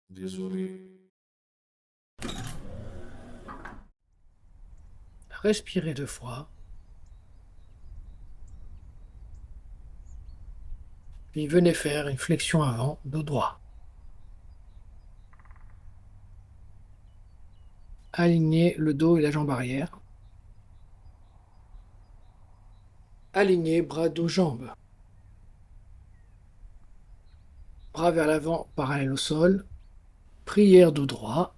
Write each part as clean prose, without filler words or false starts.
Désolé. Respirez 2 fois. Puis venez faire une flexion avant, dos droit. Alignez le dos et la jambe arrière. Alignez bras, dos, jambes. Bras vers l'avant, parallèle au sol. Prière dos droit.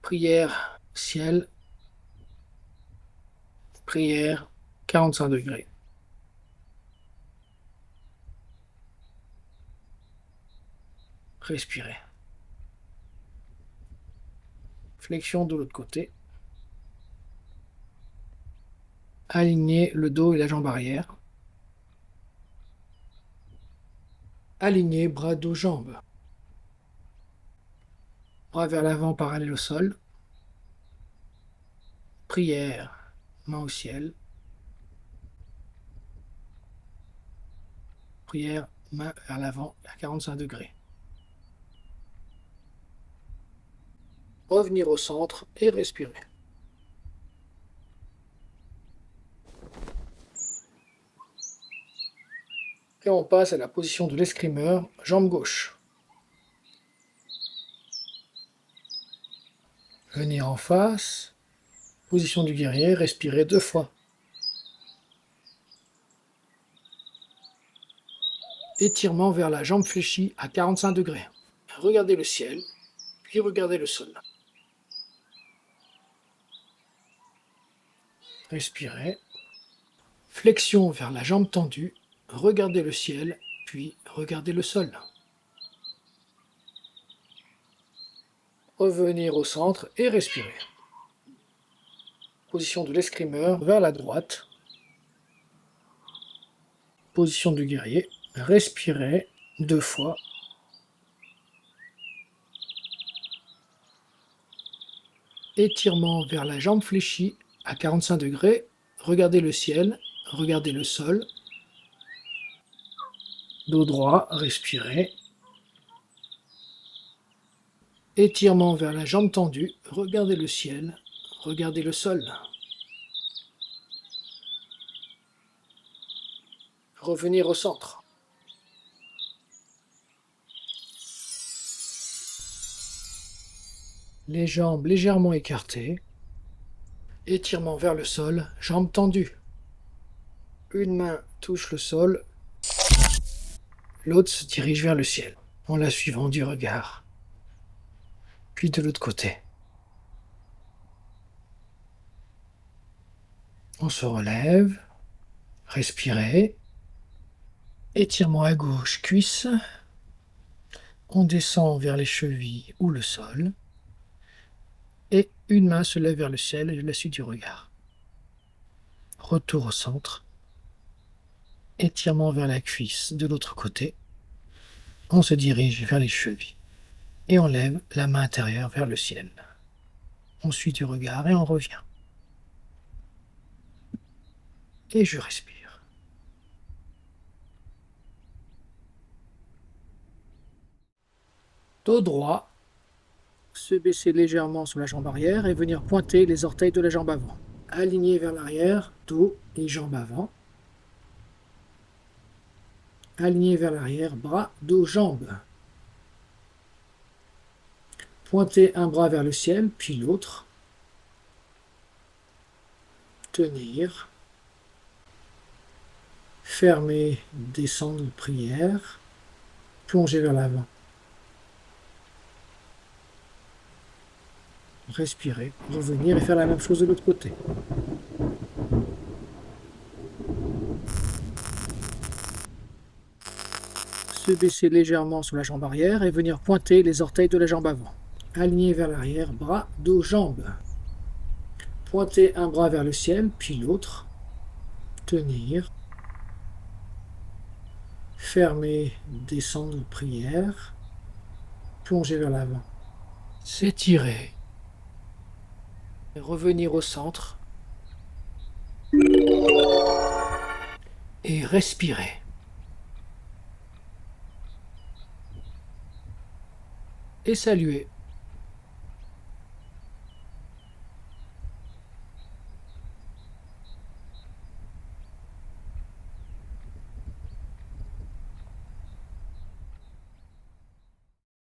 Prière ciel. Prière 45 degrés. Respirez. Flexion de l'autre côté. Alignez le dos et la jambe arrière. Alignez bras, dos, jambes. Bras vers l'avant, parallèle au sol. Prière, main au ciel. Prière, main vers l'avant à 45 degrés. Revenir au centre et respirer. Et on passe à la position de l'escrimeur, jambe gauche. Venir en face, position du guerrier, respirer 2 fois. Étirement vers la jambe fléchie à 45 degrés. Regardez le ciel, puis regardez le sol. Respirez. Flexion vers la jambe tendue, regardez le ciel, puis regardez le sol. Revenir au centre et respirer. Position de l'escrimeur vers la droite. Position du guerrier. Respirez 2 fois. Étirement vers la jambe fléchie à 45 degrés. Regardez le ciel, regardez le sol. Dos droit, respirez. Étirement vers la jambe tendue, regardez le ciel, regardez le sol. Revenir au centre. Les jambes légèrement écartées. Étirement vers le sol, jambes tendues. Une main touche le sol, l'autre se dirige vers le ciel, en la suivant du regard. Puis de l'autre côté. On se relève, respirez. Étirement à gauche, cuisse. On descend vers les chevilles ou le sol. Et une main se lève vers le ciel et la suite du regard. Retour au centre. Étirement vers la cuisse de l'autre côté. On se dirige vers les chevilles. Et on lève la main intérieure vers le ciel. On suit du regard et on revient. Et je respire. Dos droit. Se baisser légèrement sur la jambe arrière et venir pointer les orteils de la jambe avant. Aligner vers l'arrière, dos et jambe avant. Aligner vers l'arrière, bras, dos, jambes. Pointer un bras vers le ciel, puis l'autre. Tenir. Fermer, descendre, prière. Plonger vers l'avant. Respirer, revenir et faire la même chose de l'autre côté. Se baisser légèrement sur la jambe arrière et venir pointer les orteils de la jambe avant. Aligner vers l'arrière, bras, dos, jambes. Pointer un bras vers le ciel, puis l'autre. Tenir. Fermer, descendre, prière. Plonger vers l'avant. S'étirer. Revenir au centre. Et respirer. et saluer.